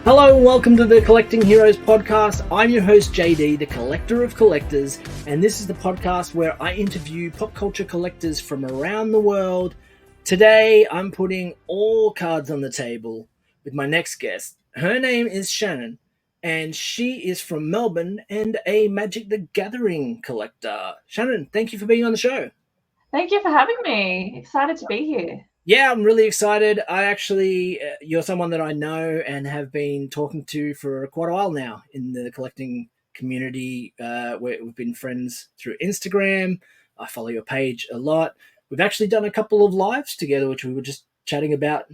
Hello and welcome to the Collecting Heroes podcast. I'm your host JD, the collector of collectors, and this is the podcast where I interview pop culture collectors from around the world. Today I'm putting all cards on the table with my next guest. Her name is Shannon, and she is from Melbourne and a Magic the Gathering collector. Shannon, thank you for being on the show. Thank you for having me. Excited to be here. Yeah, I'm really excited. You're someone that I know and have been talking to for quite a while now in the collecting community, where we've been friends through Instagram. I follow your page a lot. We've actually done a couple of lives together, which we were just chatting about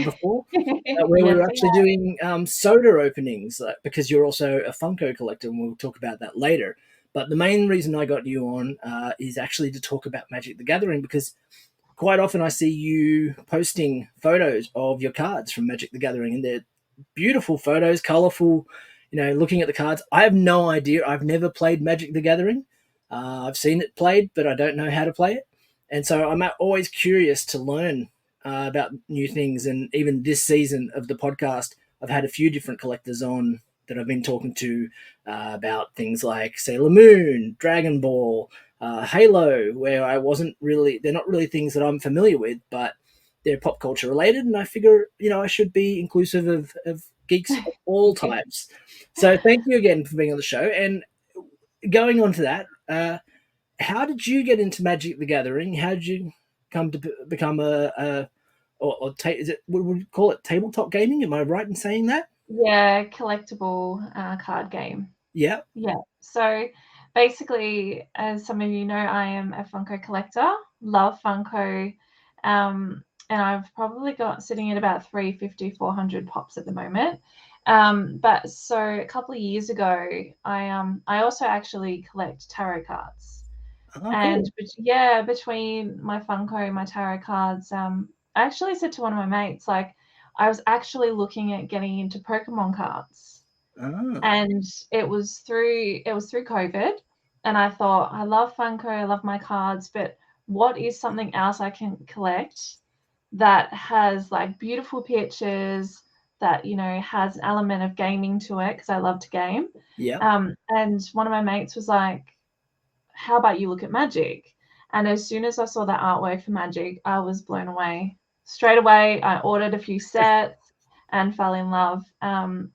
before, where we Yes, were actually doing soda openings, because you're also a Funko collector, and we'll talk about that later. But the main reason I got you on is actually to talk about Magic the Gathering, because quite often I see you posting photos of your cards from Magic the Gathering, and they're beautiful photos, colorful, looking at the cards. I have no idea. I've never played Magic the Gathering. I've seen it played, but I don't know how to play it. And so I'm always curious to learn about new things. And even this season of the podcast, I've had a few different collectors on that I've been talking to about things like Sailor Moon, Dragon Ball, Halo, where they're not really things that I'm familiar with, but they're pop culture related, and I figure, I should be inclusive of geeks of all types. So thank you again for being on the show. And going on to that, how did you get into Magic the Gathering? How did you come to become is it, what would we call it, tabletop gaming? Am I right in saying that? Yeah, collectible card game. Yeah. Yeah. So basically, as some of you know, I am a Funko collector. Love Funko. And I've probably got sitting at about 350, 400 pops at the moment. But so a couple of years ago, I also actually collect tarot cards. Oh, cool. And between my Funko, my tarot cards, I actually said to one of my mates, like, I was actually looking at getting into Pokemon cards. Ah. And it was through COVID. And I thought, I love Funko, I love my cards, but what is something else I can collect that has like beautiful pictures, that, has an element of gaming to it, because I love to game. Yeah. And one of my mates was like, how about you look at Magic? And as soon as I saw that artwork for Magic, I was blown away. Straight away, I ordered a few sets and fell in love.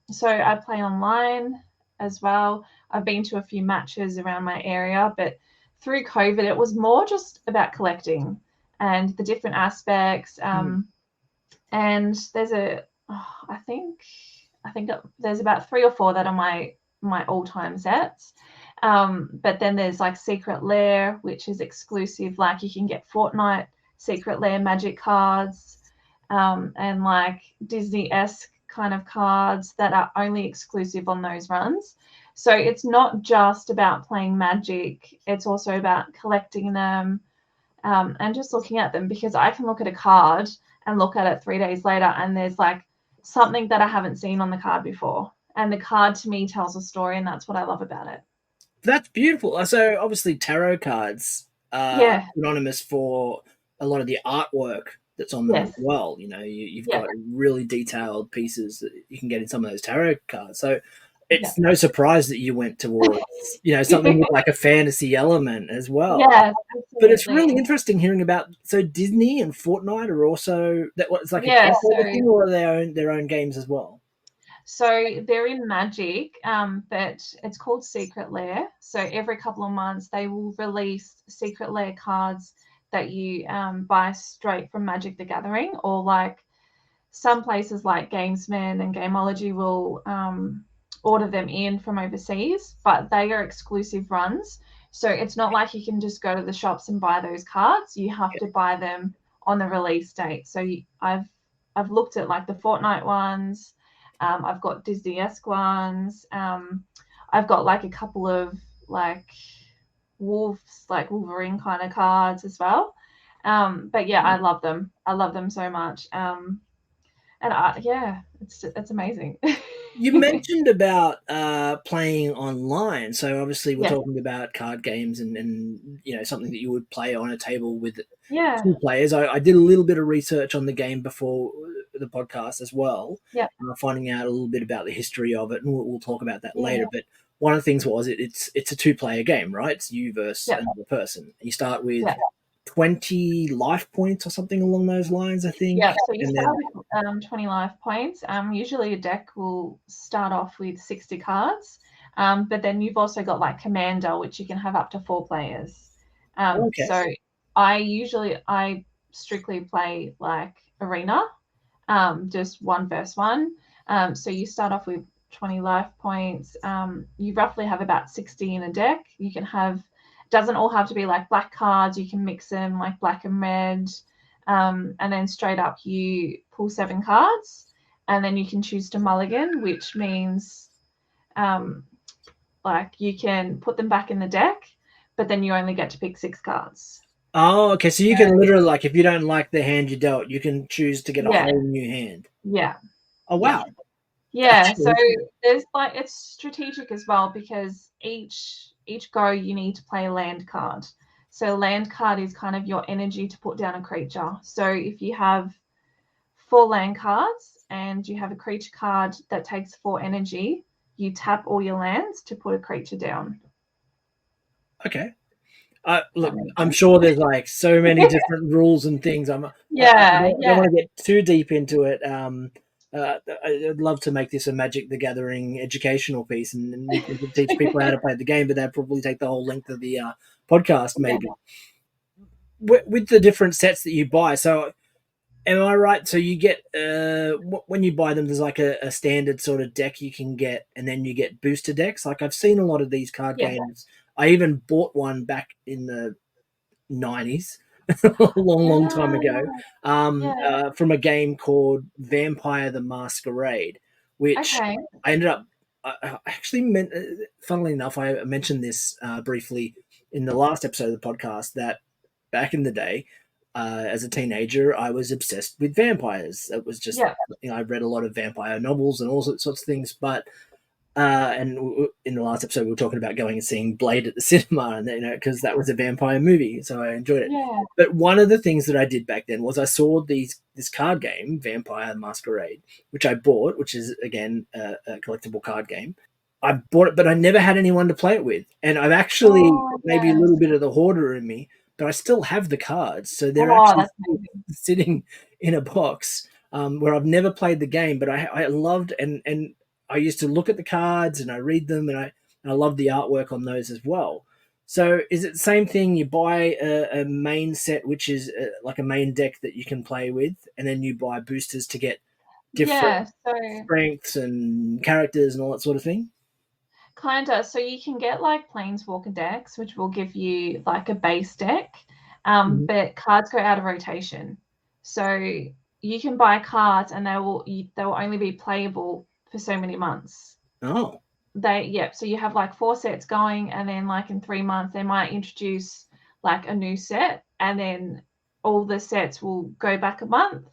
So I play online as well. I've been to a few matches around my area, but through COVID, it was more just about collecting and the different aspects. And I think there's about 3 or 4 that are my all-time sets. But then there's like Secret Lair, which is exclusive. Like you can get Fortnite Secret Lair Magic cards, and like Disney-esque kind of cards that are only exclusive on those runs. So it's not just about playing Magic, it's also about collecting them, and just looking at them, because I can look at a card and look at it 3 days later and there's like something that I haven't seen on the card before. And the card to me tells a story, and that's what I love about it. That's beautiful. So obviously tarot cards are Yeah. synonymous for a lot of the artwork that's on them as Yes. well. You've Yeah. got really detailed pieces that you can get in some of those tarot cards. So Yeah. it's no surprise that you went towards, something with like a fantasy element as well. Yes, But it's really absolutely. interesting hearing about, so Disney and Fortnite are also that, what, it's like a Yeah, crossover thing, or are they their own games as well? so they're in Magic, but it's called Secret Lair. So every couple of months they will release Secret Lair cards that you buy straight from Magic the Gathering, or like some places like Gamesman and Gameology will order them in from overseas, but they are exclusive runs. So it's not like you can just go to the shops and buy those cards. You have to buy them on the release date. So I've looked at like the Fortnite ones. I've got Disney-esque ones. I've got like a couple of like wolves, like Wolverine kind of cards as well. But yeah, I love them. I love them so much. Yeah, it's amazing. You mentioned about playing online. So obviously we're Yeah, talking about card games and something that you would play on a table with yeah, 2 players. I did a little bit of research on the game before the podcast as well, Yeah. finding out a little bit about the history of it, and we'll talk about that Yeah. later. But one of the things was it's a two-player game, right? It's you versus Yeah. another person. You start with Yeah. 20 life points or something along those lines, I think. Yeah, so you And start with 20 life points. Usually a deck will start off with 60 cards, but then you've also got like Commander, which you can have up to 4 players. Okay. So I strictly play like Arena, just 1 versus 1. So you start off with 20 life points. You roughly have about 60 in a deck. You can have, doesn't all have to be like black cards. You can mix them like black and red. And then straight up you pull 7 cards, and then you can choose to mulligan, which means like you can put them back in the deck, but then you only get to pick 6 cards. Oh, okay. So you can literally, like, if you don't like the hand you dealt, you can choose to get a Yeah. whole new hand. Yeah. Oh, wow. Yeah. So there's like, it's strategic as well, because each go you need to play a land card. So land card is kind of your energy to put down a creature. So if you have 4 land cards and you have a creature card that takes 4 energy, you tap all your lands to put a creature down. Okay. Look, I'm sure there's like so many different rules and things. I don't want to get too deep into it. I'd love to make this a Magic the Gathering educational piece, and we can teach people how to play the game, but that'd probably take the whole length of the podcast, maybe. With the different sets that you buy, so am I right? So you get when you buy them, there's like a standard sort of deck you can get, and then you get booster decks. Like I've seen a lot of these card games. I even bought one back in the 90s, a long time ago, from a game called Vampire the Masquerade, which I ended up. I actually meant, funnily enough, I mentioned this briefly in the last episode of the podcast that back in the day, as a teenager, I was obsessed with vampires. It was just, I read a lot of vampire novels and all sorts of things. But and in the last episode, we were talking about going and seeing Blade at the cinema, and because that was a vampire movie, so I enjoyed it. Yeah. But one of the things that I did back then was I saw this card game, Vampire Masquerade, which I bought, which is again a collectible card game. I bought it, but I never had anyone to play it with, and I've actually maybe a little bit of the hoarder in me, but I still have the cards, so they're actually sitting in a box where I've never played the game, but I loved and I used to look at the cards and I read them, and I love the artwork on those as well. So is it the same thing? You buy a main set, which is like a main deck that you can play with, and then you buy boosters to get different strengths and characters and all that sort of thing? Kinda. So you can get like Planeswalker decks, which will give you like a base deck, but cards go out of rotation. So you can buy cards, and they will only be playable for so many months. Oh. So you have like 4 sets going, and then like in 3 months they might introduce like a new set, and then all the sets will go back a month,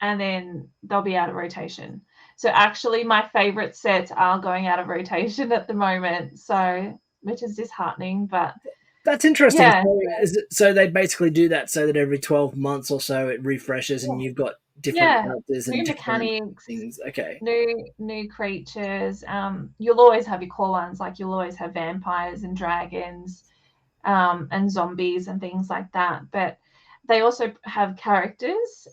and then they'll be out of rotation. So actually my favorite sets are going out of rotation at the moment, so which is disheartening, but that's interesting. Yeah. So they basically do that so that every 12 months or so it refreshes, and you've got different characters and new mechanics, things. Okay. New creatures. You'll always have your core ones, like you'll always have vampires and dragons, and zombies and things like that. But they also have characters.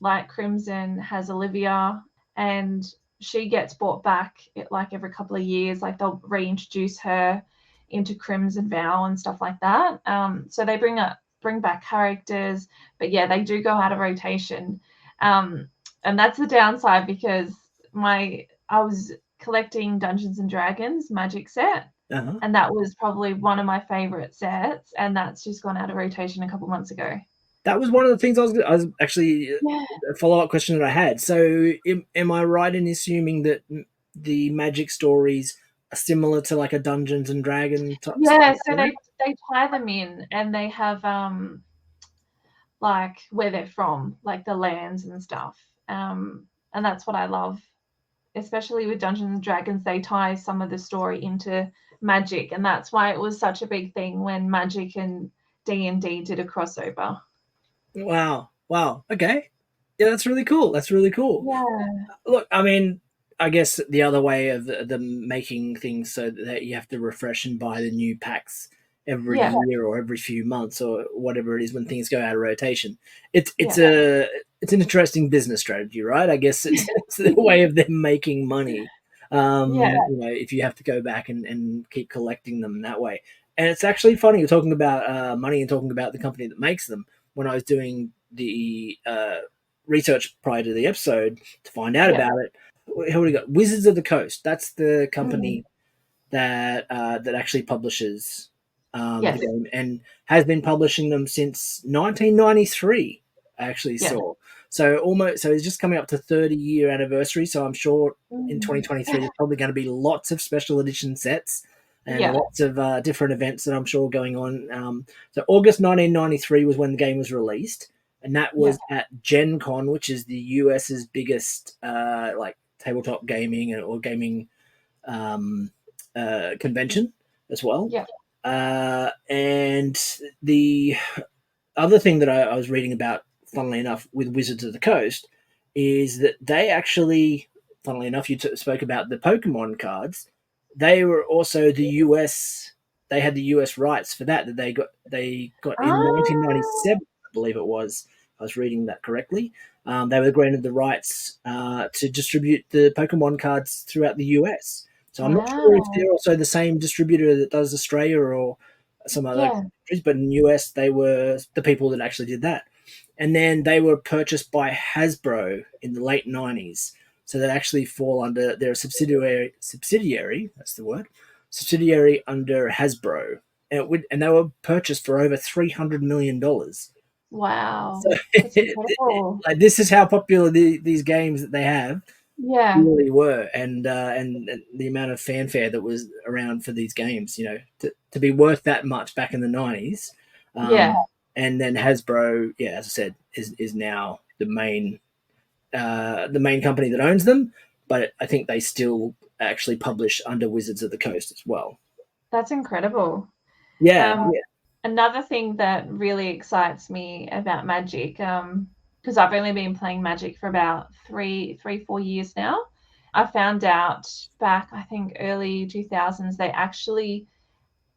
Like Crimson has Olivia, and she gets brought back like every couple of years. Like they'll reintroduce her into Crimson Vow and stuff like that. So they bring back characters, but they do go out of rotation. And that's the downside, because I was collecting Dungeons and Dragons Magic set, and that was probably one of my favorite sets, and that's just gone out of rotation a couple months ago. That was one of the things I was actually a follow-up question that I had. So am I right in assuming that the Magic stories are similar to like a Dungeons and Dragons type? Yeah, so they tie them in, and they have like where they're from, like the lands and stuff. And that's what I love, especially with Dungeons and Dragons. They tie some of the story into Magic, and that's why it was such a big thing when Magic and D&D did a crossover. Wow. Okay. Yeah, that's really cool. That's really cool. Yeah, Look, I mean, I guess the other way of the making things so that you have to refresh and buy the new packs every yeah, year or every few months or whatever it is when things go out of rotation. It's yeah, it's a it's an interesting business strategy, right? I guess it's the way of them making money. yeah, If you have to go back and keep collecting them that way. And it's actually funny you're talking about money and talking about the company that makes them. When I was doing the research prior to the episode to find out yeah. about it. Who we got? Wizards of the Coast. That's the Mm, company that actually publishes the yes, game and has been publishing them since 1993. I actually yeah. saw so it's just coming up to 30-year anniversary. So I'm sure in Mm, 2023 there's probably going to be lots of special edition sets and yeah, lots of different events that I'm sure going on. So August 1993 was when the game was released, and that yeah, was at Gen Con, which is the US's biggest like tabletop gaming or gaming um, convention as well. yeah. And the other thing that I was reading about, funnily enough, with Wizards of the Coast, is that they actually, funnily enough, spoke about the Pokemon cards. They were also the US. They had the US rights for that they got in Ah, 1997, I believe it was. I was reading that correctly. They were granted the rights to distribute the Pokemon cards throughout the US. So I'm not sure if wow. they're also the same distributor that does Australia or some other Yeah, countries, but in the US they were the people that actually did that. And then they were purchased by Hasbro in the late 90s. So they actually fall under their subsidiary, that's the word, subsidiary under Hasbro. And they were purchased for over $300 million. So wow. That's incredible. like this is how popular these games that they have Yeah, really were, and the amount of fanfare that was around for these games, to be worth that much back in the 90s. yeah. And then Hasbro, yeah, as I said, is now the main company that owns them, but I think they still actually publish under Wizards of the Coast as well. That's incredible. Yeah, Um, yeah. Another thing that really excites me about Magic, because I've only been playing Magic for about 4 years now. I found out back, I think, early 2000s, they actually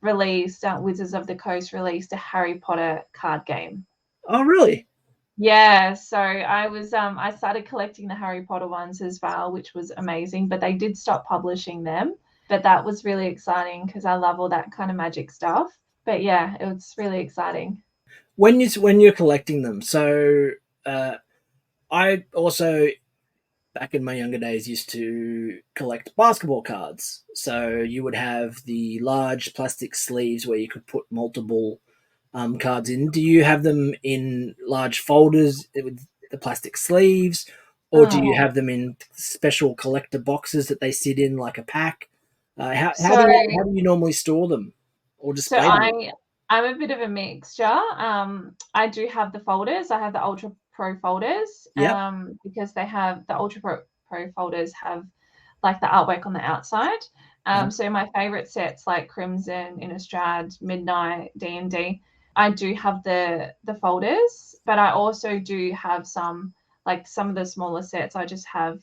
released, Wizards of the Coast released a Harry Potter card game. Oh, really? Yeah, so I started collecting the Harry Potter ones as well, which was amazing, but they did stop publishing them. But that was really exciting because I love all that kind of magic stuff. But yeah, it was really exciting. When you're collecting them, so uh, I also back in my younger days used to collect basketball cards. So you would have the large plastic sleeves where you could put multiple cards in. Do you have them in large folders with the plastic sleeves, or do you Oh, have them in special collector boxes that they sit in like a pack? How so do you normally store them or so display them? I'm a bit of a mixture. I do have the folders. I have the Ultra Pro folders, Yep. because they have the Pro folders have like the artwork on the outside. Uh, So my favorite sets like Crimson, Innistrad, Midnight, D&D, I do have the folders, but I also do have some of the smaller sets I just have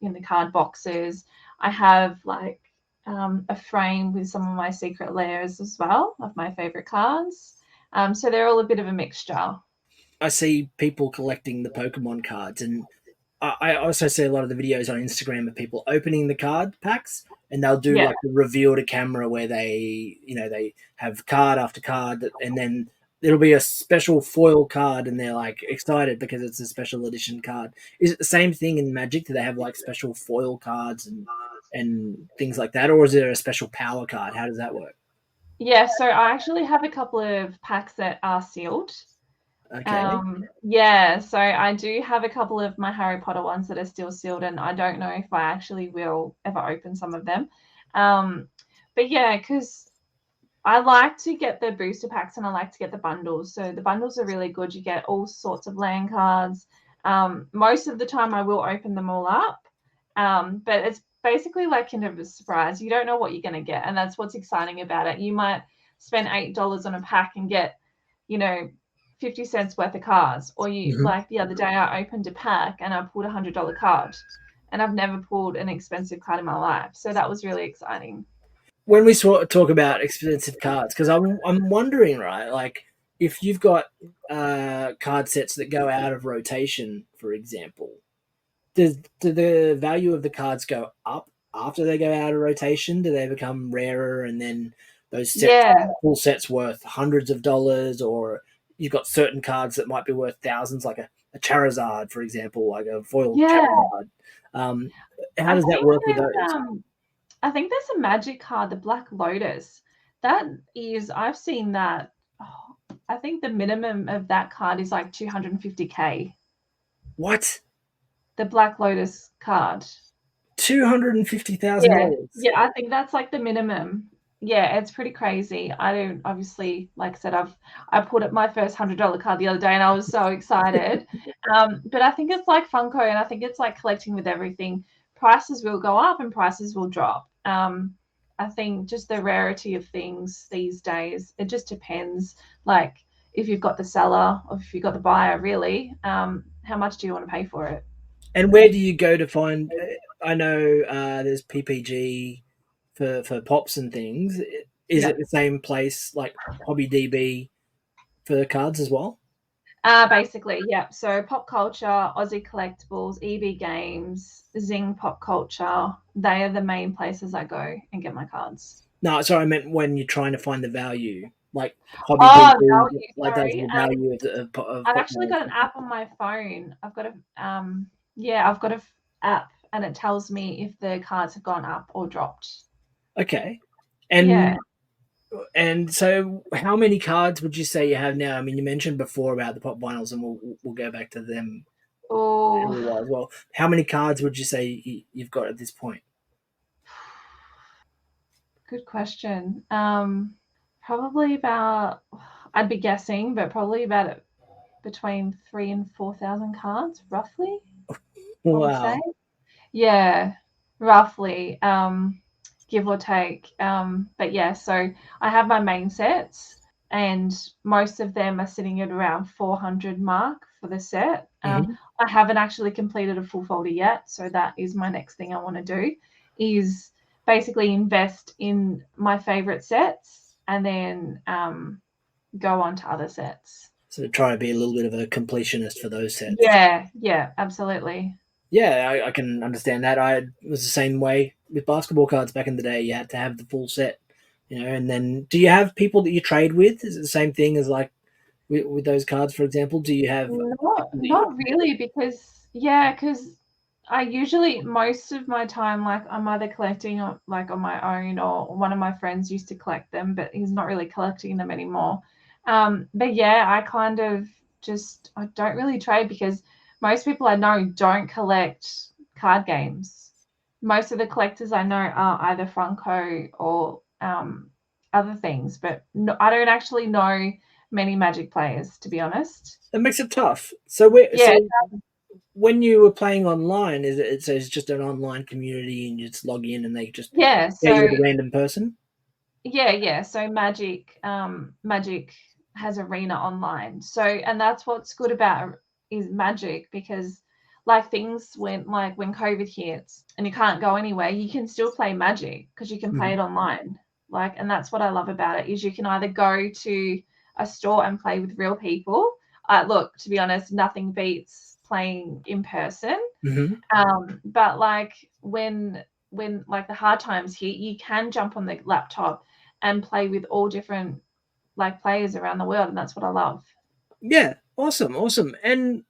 in the card boxes. I have like a frame with some of my secret layers as well of my favorite cards. So they're all a bit of a mixture. I see people collecting the Pokemon cards, and I also see a lot of the videos on Instagram of people opening the card packs, and they'll do Yeah. like a reveal to camera where they have card after card, and then there'll be a special foil card, and they're like excited because it's a special edition card. Is it the same thing in Magic? Do they have like special foil cards and things like that, or is there a special power card? How does that work? Yeah, so I actually have a couple of packs that are sealed. Okay. Yeah, so I do have a couple of my Harry Potter ones that are still sealed, and I don't know if I actually will ever open some of them. Um, but yeah, because I like to get the booster packs and I like to get the bundles. So the bundles are really good. You get all sorts of land cards. Most of the time, I will open them all up, but it's basically like kind of a surprise. You don't know what you're going to get, and that's what's exciting about it. You might spend $8 on a pack and get, you know, 50 cents worth of cards, or you Mhm. like the other day I opened a pack and I pulled a $100 card, and I've never pulled an expensive card in my life, so that was really exciting. When we sort of talk about expensive cards, because I'm wondering, right, like if you've got card sets that go out of rotation, for example, do the value of the cards go up after they go out of rotation? Do they become rarer, and then those sets, Yeah, full sets, worth hundreds of dollars, or you've got certain cards that might be worth thousands, like a Charizard, for example, like a foiled yeah. Charizard. Um, how I does that think work with there's those? I think there's a magic card, the Black Lotus. That is, I've seen that. Oh, I think the minimum of that card is like 250K. What? The Black Lotus card. $250,000 and fifty thousand Yeah, dollars. yeah, I think that's like the minimum. Yeah, it's pretty crazy. I don't obviously, like I said, I put up my first $100 card the other day and I was so excited. But I think it's like Funko, and I think it's like collecting with everything. Prices will go up and prices will drop. I think just the rarity of things these days, it just depends. Like if you've got the seller or if you've got the buyer, really, how much do you want to pay for it? And where do you go to find? I know there's PPG for pops and things. Is Yeah. it the same place like Hobby DB for the cards as well? Basically, yeah. So pop culture, Aussie collectibles, EB games, Zing pop culture, they are the main places I go and get my cards. No, sorry, I meant when you're trying to find the value, like Hobby Oh, DB, value, like does sorry. the value of I've pop actually cards. got an app on my phone. I've got a app, and it tells me if the cards have gone up or dropped. Okay, Yeah. and so how many cards would you say you have now? I mean, you mentioned before about the pop vinyls, and we'll go back to them in a Oh, little while as well. How many cards would you say you've got at this point? good question. Probably about, I'd be guessing, but probably about between 3 and 4,000 cards, roughly, I would say. Wow. Yeah, roughly, give or take. But yeah, so I have my main sets, and most of them are sitting at around 400 mark for the set. Hmm. I haven't actually completed a full folder yet, so that is my next thing I want to do, is basically invest in my favorite sets and then go on to other sets. So try to be a little bit of a completionist for those sets. Yeah, yeah, absolutely. Yeah, I can understand that. I was the same way with basketball cards back in the day. You had to have the full set, And then, do you have people that you trade with? Is it the same thing as like with those cards, for example? Do you have Not people that you? not really, because I usually, most of my time, like I'm either collecting like on my own, or one of my friends used to collect them, but he's not really collecting them anymore. But yeah, I kind of just, I don't really trade because most people I know don't collect card games. Most of the collectors I know are either Funko or other things, but no, I don't actually know many Magic players, to be honest. That makes it tough. So Yeah, when you were playing online, is it so it's just an online community and you just log in and they just yeah. pair you So with a random person? yeah. So Magic has Arena online. So, and that's what's good about is Magic, because like things when COVID hits and you can't go anywhere, you can still play Magic because you can play Mhm. it online. Like, and that's what I love about it, is you can either go to a store and play with real people. Look, to be honest, nothing beats playing in person. Mhm. But like when like the hard times hit, you can jump on the laptop and play with all different like players around the world, and that's what I love. Yeah, awesome, awesome. And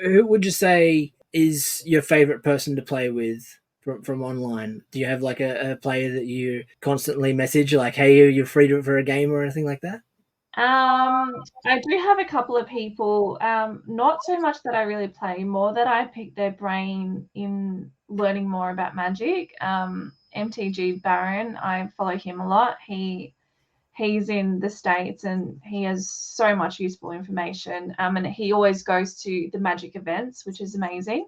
who would you say is your favorite person to play with from online? Do you have like a player that you constantly message, like, "Hey, you're free for a game" or anything like that? I do have a couple of people, not so much that I really play, more that I pick their brain in learning more about Magic. MTG Baron, I follow him a lot. He's in the States and he has so much useful information. And he always goes to the Magic events, which is amazing.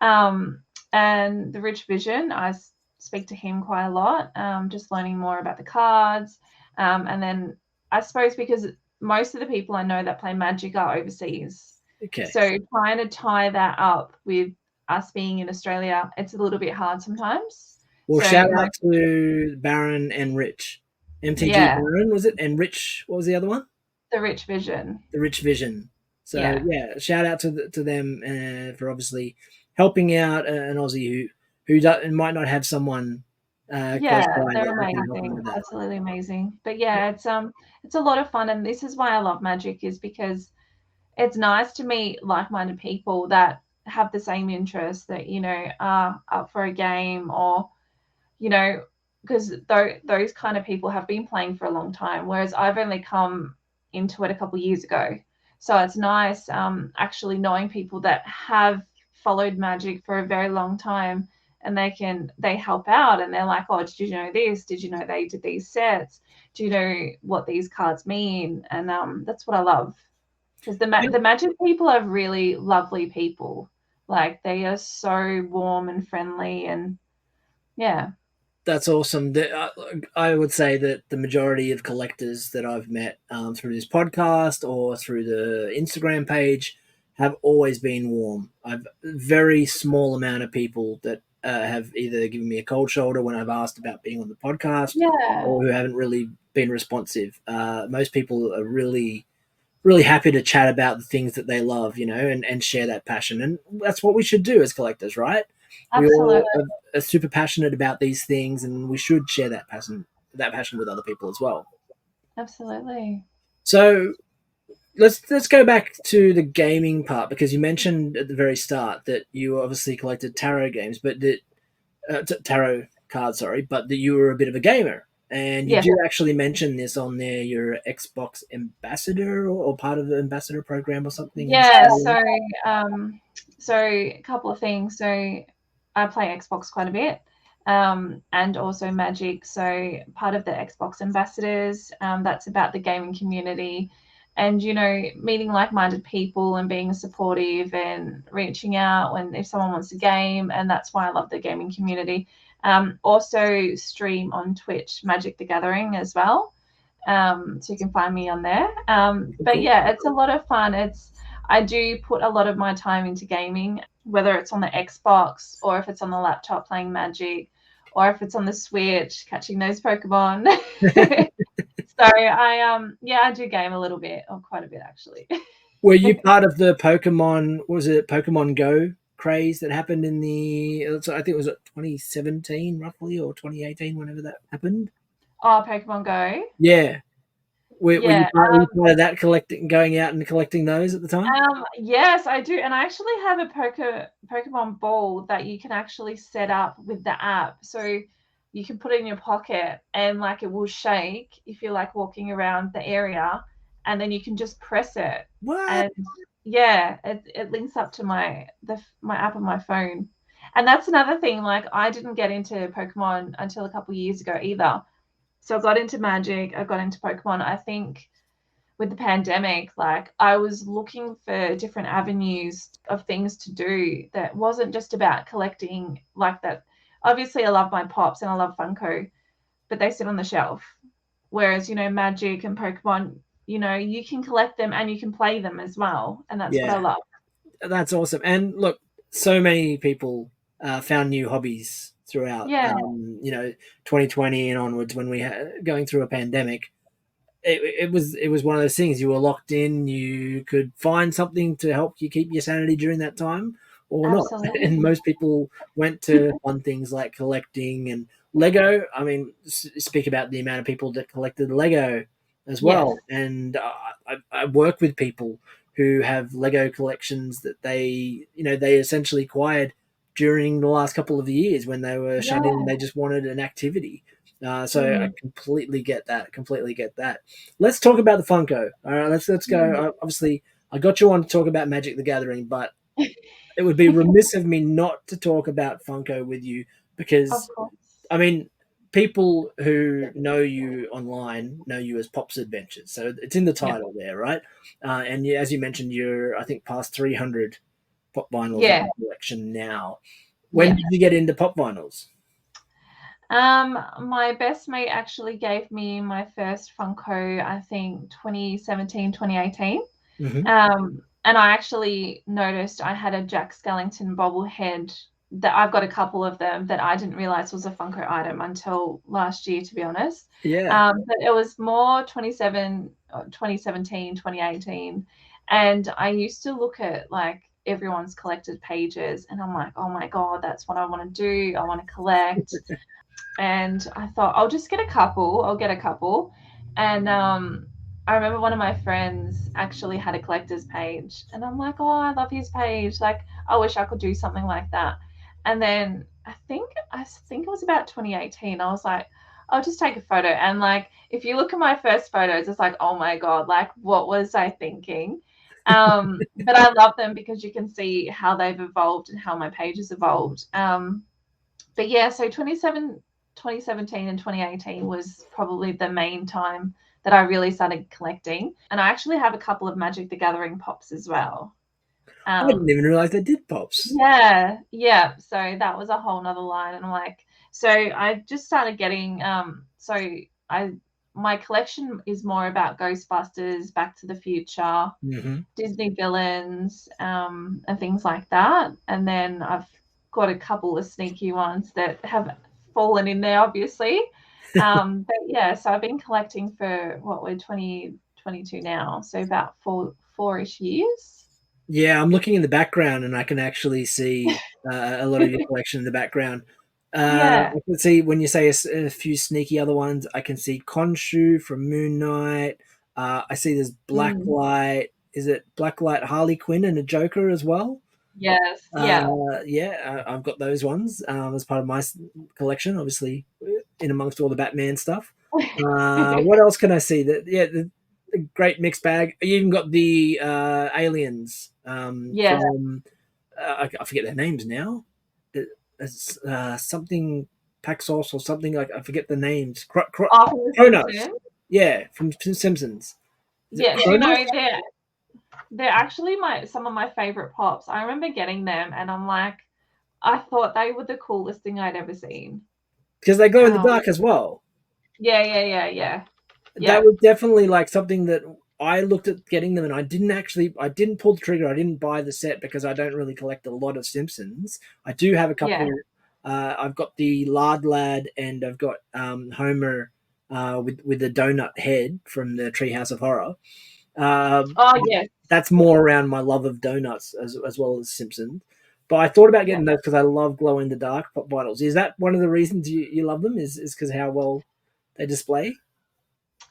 Um, and the Rich Vision, I speak to him quite a lot, just learning more about the cards. And then I suppose because most of the people I know that play Magic are overseas. Okay. So trying to tie that up with us being in Australia, it's a little bit hard sometimes. Well, So shout out to Baron and Rich. MTG yeah, Baron, was it? And Rich, what was the other one? the Rich Vision. The Rich Vision. So Yeah. yeah, shout out to them for obviously helping out an Aussie might not have someone close Yeah, by they're that can help them amazing, with that. absolutely amazing. But yeah, it's a lot of fun, and this is why I love Magic, is because it's nice to meet like-minded people that have the same interests, that are up for a game, or you know because those kind of people have been playing for a long time, whereas I've only come into it a couple of years ago. So it's nice, actually knowing people that have followed Magic for a very long time, and they help out, and they're like, oh, did you know this, did you know they did these sets, do you know what these cards mean? And that's what I love, because the Magic people are really lovely people. Like, they are so warm and friendly, and yeah. That's awesome. I would say that the majority of collectors that I've met through this podcast or through the Instagram page have always been warm. I've very small amount of people that have either given me a cold shoulder when I've asked about being on the podcast, Yeah, or who haven't really been responsive. Most people are really, really happy to chat about the things that they love, and share that passion. And that's what we should do as collectors, right? We absolutely. all are super passionate about these things, and we should share that passion with other people as well. Absolutely. So let's go back to the gaming part, because you mentioned at the very start that you obviously collected tarot games, but that tarot cards, sorry, but that you were a bit of a gamer. And you Yeah. do actually mention this on there. You're Xbox ambassador, or part of the ambassador program or something in Yeah, Australia. so a couple of things. So I play Xbox quite a bit, and also Magic. So part of the Xbox ambassadors, that's about the gaming community, and meeting like-minded people and being supportive and reaching out when if someone wants a game, and that's why I love the gaming community. Also stream on Twitch Magic the Gathering as well. So you can find me on there. But Cool. yeah, it's a lot of fun. I do put a lot of my time into gaming, whether it's on the Xbox, or if it's on the laptop playing Magic, or if it's on the Switch catching those Pokemon. So I do game a little bit, or quite a bit actually. Were you part of the Pokemon? Was it Pokemon Go craze that happened I think it was 2017 roughly, or 2018, whenever that happened? Oh, Pokemon Go. Yeah. Yeah. Were you part of that, collecting, going out and collecting those at the time? Yes, I do, and I actually have a Pokemon ball that you can actually set up with the app. So you can put it in your pocket, and like it will shake if you're like walking around the area, and then you can just press it, What? and yeah, it links up to my app on my phone. And that's another thing. Like, I didn't get into Pokemon until a couple of years ago either. So I got into Magic, I got into Pokemon. I think with the pandemic, like, I was looking for different avenues of things to do that wasn't just about collecting like that. Obviously, I love my Pops and I love Funko, but they sit on the shelf. Whereas, Magic and Pokemon, you can collect them and you can play them as well. And that's what I Yeah, love. that's awesome. And look, so many people found new hobbies throughout, Yeah, 2020 and onwards, when we had going through a pandemic. It was one of those things. You were locked in. You could find something to help you keep your sanity during that time, or not. And absolutely. most people went to fun things like collecting and Lego. I mean, speak about the amount of people that collected Lego as Yes. well. And I work with people who have Lego collections that they essentially acquired during the last couple of years when they were shut in. Yeah. And they just wanted an activity. So I Mm. completely get that. Completely get that. Let's talk about the Funko. All right, let's go. Mm. Obviously, I got you on to talk about Magic the Gathering, but it would be remiss of me not to talk about Funko with you, Of because course. I mean, people who know you online know you as Pops Adventures, so it's in the Yeah. title there, right? And as you mentioned, you're, I think, past 300 pop vinyls in Yeah. your collection now. When Yeah. did you get into pop vinyls? My best mate actually gave me my first Funko, I think 2017, 2018. Hmm. And I actually noticed I had a Jack Skellington bobblehead that I've got a couple of them that I didn't realize was a Funko item until last year, to be honest. Yeah. But it was more 2017, 2018. And I used to look at like everyone's collected pages and I'm like, oh my God, that's what I want to do. I want to collect. And I thought I'll just get a couple. I'll get a couple. And I remember one of my friends actually had a collector's page, and I'm like, oh, I love his page. Like, I wish I could do something like that. And then I think it was about 2018. I was like, I'll just take a photo. And like, if you look at my first photos, it's like, oh my God, like what was I thinking? But I love them because you can see how they've evolved and how my page has evolved. But yeah, so 2017 and 2018 was probably the main time that I really started collecting. And I actually have a couple of Magic the Gathering pops as well. I didn't Um, even realize they did pops. yeah, yeah. So that was a whole nother line. And I'm like, so I just started getting so I my collection is more about Ghostbusters, Back to the Future, Hmm. Disney villains, and things like that. And then I've got a couple of sneaky ones that have fallen in there, obviously. But yeah, so I've been collecting for what we're 2022 now, so about four-ish years. Yeah, I'm looking in the background and I can actually see a lot of your collection in the background. Yeah. I can see when you say a few sneaky other ones. I can see Khonshu from Moon Knight. I see there's Mm. Blacklight. Is it Blacklight Harley Quinn and a Joker as well? Yes. Yeah. Yeah, I've got those ones as part of my collection, obviously, in amongst all the Batman stuff. What else can I see? The great mixed bag. You even got the aliens Yeah. from, I forget their names now. It's something Paxos or something like I forget the names. Oh, from The Kronos. Simpsons. Yeah, from Simpsons. Is it Yeah. Do you Kronos? know they're actually some of my favorite pops. I remember getting them, and I'm like, I thought they were the coolest thing I'd ever seen. Because they glow in the Um, dark as well. yeah, yeah, yeah, yeah, That yeah, was definitely like something that I looked at getting them, and I didn't pull the trigger. I didn't buy the set because I don't really collect a lot of Simpsons. I do have a yeah. couple. I've got the Lard Lad, and I've got Homer with the donut head from the Treehouse of Horror. Um, Oh, yes, that's yeah, more around my love of donuts as well as Simpsons. But I thought about yeah. getting those because I love glow in the dark pop bottles. Is that one of the reasons you love them? Is because how well they display?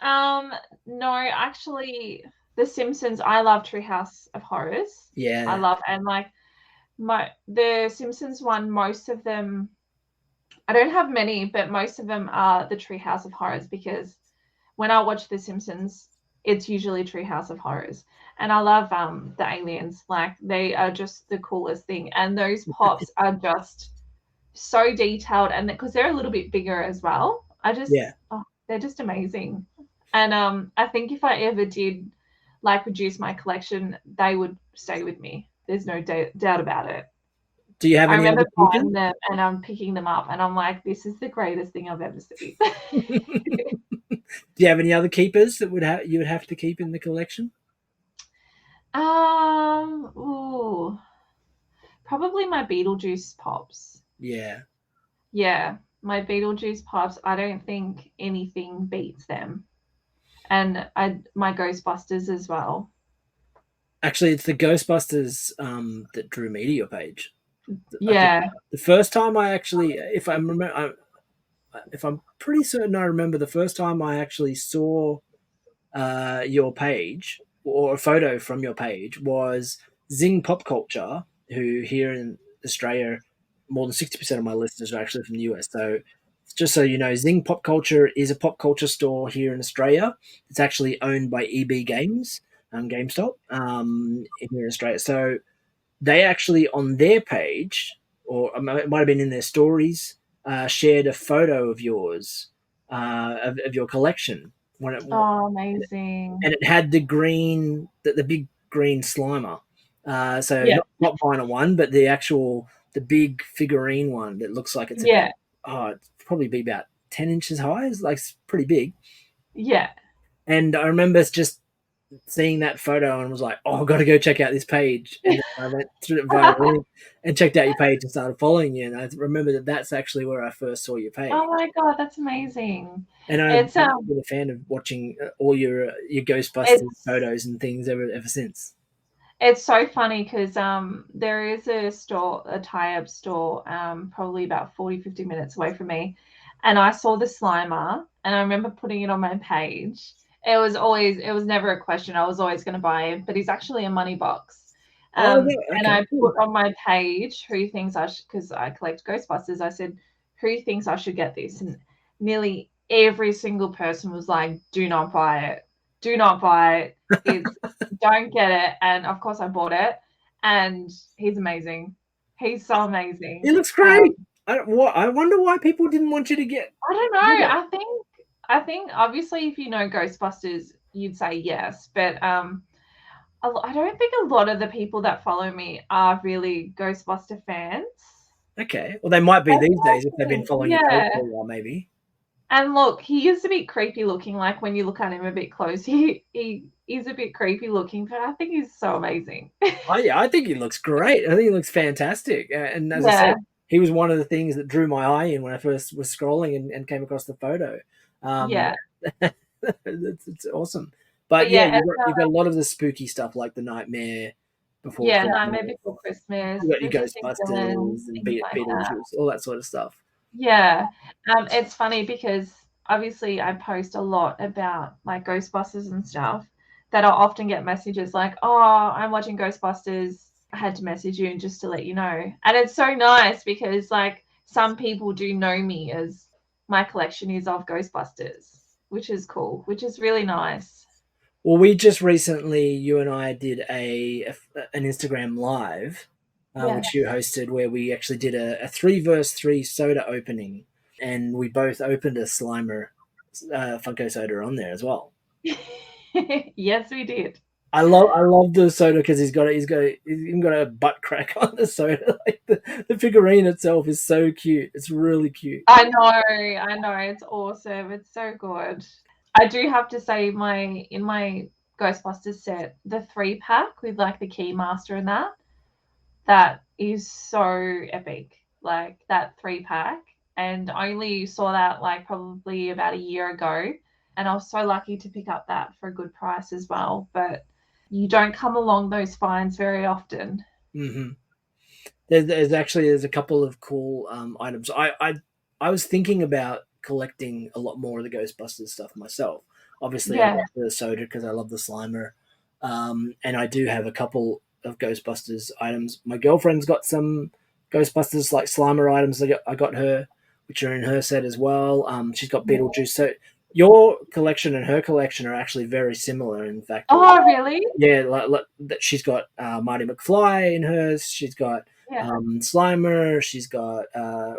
Um, no, actually, The Simpsons. I love Treehouse of Horrors. I Yeah. love and like the Simpsons one. Most of them, I don't have many, but most of them are the Treehouse of Horrors because when I watch The Simpsons, it's usually Treehouse of Horrors. And I love the aliens. Like they are just the coolest thing. And those pops are just so detailed and because they're a little bit bigger as well. Yeah. They're just amazing. And I think if I ever did like reduce my collection, they would stay with me. There's no doubt about it. Do you have I any remember other keepers? buying them and I'm picking them up and I'm like, this is the greatest thing I've ever seen. Do you have any other keepers that you would have to keep in the collection? Ooh, probably my Beetlejuice pops. Yeah. Yeah, my Beetlejuice pops. I don't think anything beats them. And my Ghostbusters as well. Actually, it's the Ghostbusters that drew me to your page. I think Yeah. the first time I actually, if I'm pretty certain I remember the first time I actually saw your page or a photo from your page was Zing Pop Culture, who here in Australia, more than 60% of my listeners are actually from the US. So just so you know, Zing Pop Culture is a pop culture store here in Australia. It's actually owned by EB Games, GameStop, here in Australia. So they actually on their page, or it might have been in their stories, shared a photo of yours, of your collection when it, Oh, amazing. and it had the big green Slimer. So Yeah. not vinyl one, but the big figurine one that looks like it's about Yeah. oh, probably be about 10 inches high. It's like pretty big. Yeah. And I remember just seeing that photo and was like, "Oh, I've got to go check out this page." And then I went through it via the link and checked out your page and started following you. And I remember that that's actually where I first saw your page. Oh my God, that's amazing. And I've It's been a fan of watching all your Ghostbusters photos and things ever since. It's so funny because there is a store, a tie-up store, probably about 40-50 minutes away from me, and I saw the Slimer, and I remember putting it on my page. It was never a question. I was always going to buy it, but he's actually a money box. Oh, yeah, And okay, I cool. put on my page who thinks I should, because I collect Ghostbusters. I said, who thinks I should get this? And nearly every single person was like, do not buy it. Do not buy it. It's don't get it. And of course I bought it. And he's amazing. He's so amazing. It looks great. I wonder why people didn't want you to get. I don't know. I think obviously if you know Ghostbusters, you'd say yes. But I don't think a lot of the people that follow me are really Ghostbuster fans. Okay, well, they might be That's these days if they've been amazing. following your page Yeah. for a while, maybe. And look, he is a bit creepy looking. Like when you look at him a bit close, he is a bit creepy looking, but I think he's so amazing. Oh yeah, I think he looks great. I think he looks fantastic. And as I Yeah, said, he was one of the things that drew my eye in when I first was scrolling and came across the photo. Um, yeah, it's awesome. But but yeah, yeah, you've got a lot of the spooky stuff like the Nightmare Before yeah. Christmas. Nightmare Before Christmas, You got your the missing Ghostbusters villains, and things like that. Beetlejuice, all that sort of stuff. Yeah, it's funny because obviously I post a lot about like Ghostbusters and stuff that I'll often get messages like, "Oh, I'm watching Ghostbusters. I had to message you just to let you know." And it's so nice because like some people do know me as my collection is of Ghostbusters, which is cool, which is really nice. Well, we just recently, you and I did an Instagram live, Yeah. which you hosted, where we actually did a 3 versus 3 soda opening, and we both opened a Slimer Funko soda on there as well. Yes, we did. I love the soda because he's even got a butt crack on the soda. Like the figurine itself is so cute. It's really cute. I know, it's awesome. It's so good. I do have to say in my Ghostbusters set, the 3-pack with like the Keymaster and that is so epic. Like that 3-pack. And I only saw that like probably about a year ago. And I was so lucky to pick up that for a good price as well. But you don't come along those finds very often. Hmm. There's a couple of cool items. I was thinking about collecting a lot more of the Ghostbusters stuff myself. Obviously, I Yeah. got the soda because I love the Slimer, and I do have a couple of Ghostbusters items. My girlfriend's got some Ghostbusters like Slimer items. I got her, which are in her set as well. She's got Beetlejuice. So your collection and her collection are actually very similar. In fact, Oh, really? yeah, like that she's got Marty McFly in hers. She's got Yeah. Slimer. She's got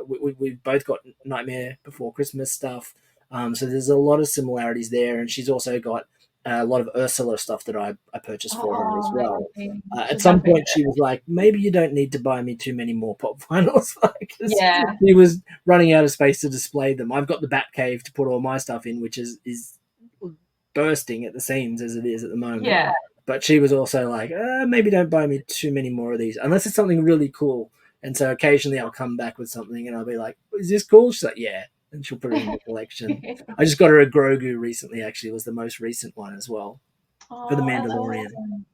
we've both got Nightmare Before Christmas stuff. So there's a lot of similarities there, and she's also got a lot of Ursula stuff that I purchased for her as Oh, well. amazing. At She's my some point, favorite. she was like, "Maybe you don't need to buy me too many more pop vinyls," because Yeah. she was running out of space to display them. I've got the Batcave to put all my stuff in, which is bursting at the seams as it is at the moment. Yeah. But she was also like, maybe don't buy me too many more of these unless it's something really cool. And so occasionally I'll come back with something and I'll be like, is this cool? She's like, yeah. And she'll put it in the collection. I just got her a Grogu recently, actually. It was the most recent one as well for the Oh, that's Mandalorian. awesome.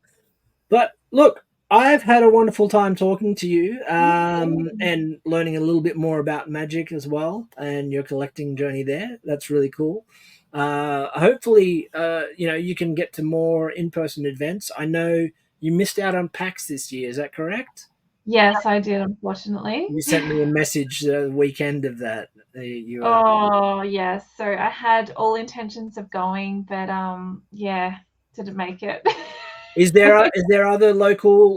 But look, I've had a wonderful time talking to you Mm. and learning a little bit more about magic as well and your collecting journey there. That's really cool. Hopefully, you can get to more in-person events. I know you missed out on PAX this year. Is that correct? Yes, I did, unfortunately. You sent me a message the weekend of that. You Oh, yes. So I had all intentions of going, but yeah, didn't make it. is there other local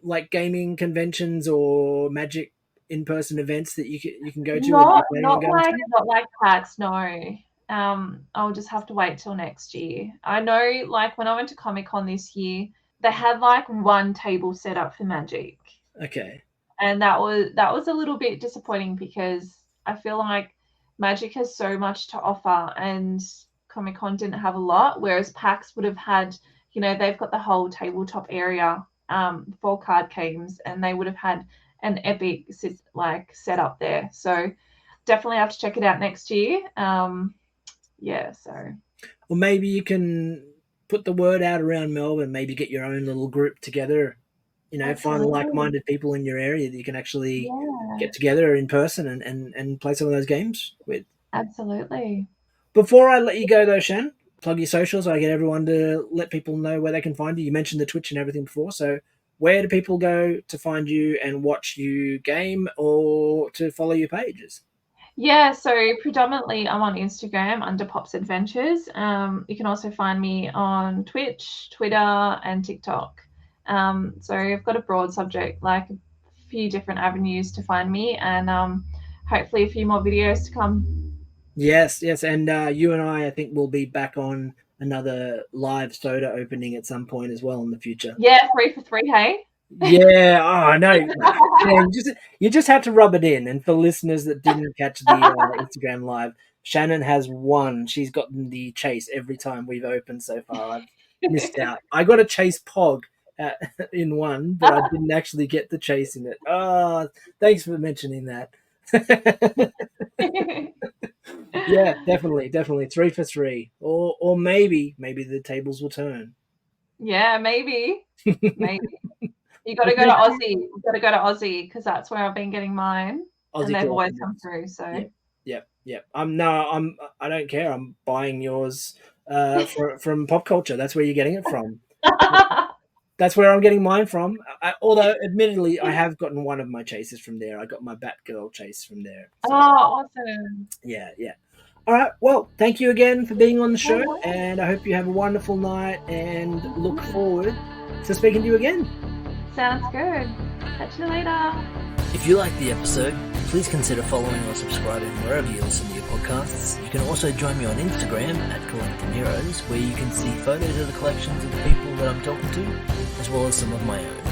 like gaming conventions or magic in-person events that you can go to or that Not you're planning on not going like to? not like PAX, no. I'll just have to wait till next year. I know, like when I went to Comic-Con this year, they had like one table set up for Magic. Okay. And that was a little bit disappointing because I feel like Magic has so much to offer, and Comic-Con didn't have a lot, whereas PAX would have had, they've got the whole tabletop area for card games, and they would have had an epic setup there. So definitely have to check it out next year. So. Or maybe you can put the word out around Melbourne, maybe get your own little group together, find like-minded people in your area that you can actually get together in person and play some of those games with. Absolutely. Before I let you go, though, Shan, plug your socials so I get everyone to let people know where they can find you. You mentioned the Twitch and everything before, so where do people go to find you and watch you game or to follow your pages? Yeah, so predominantly I'm on Instagram under Pops Adventures. You can also find me on Twitch, Twitter, and TikTok. So I've got a broad subject, like a few different avenues to find me, and hopefully a few more videos to come. Yes, and you and I think we'll be back on another live soda opening at some point as well in the future. Yeah, 3 for 3, hey? Yeah, oh no, yeah, you just had to rub it in. And for listeners that didn't catch the Instagram live, Shannon has won. She's gotten the chase every time we've opened so far. I've missed out. I got a chase pog in one, but I didn't actually get the chase in it. Oh, thanks for mentioning that. Yeah, definitely 3 for 3, or maybe the tables will turn. Yeah, maybe. You got to go to Aussie. You got to go to Aussie because that's where I've been getting mine, and they've always come through. So yep. I don't care. I'm buying yours from Pop Culture. That's where you're getting it from. That's where I'm getting mine from. Although, admittedly, I have gotten one of my chases from there. I got my Batgirl chase from there. So. Oh, awesome! Yeah. All right. Well, thank you again for being on the show, and I hope you have a wonderful night. And look forward to speaking to you again. Sounds good. Catch you later. If you liked the episode, please consider following or subscribing wherever you listen to your podcasts. You can also join me on Instagram at Collecting Heroes, where you can see photos of the collections of the people that I'm talking to, as well as some of my own.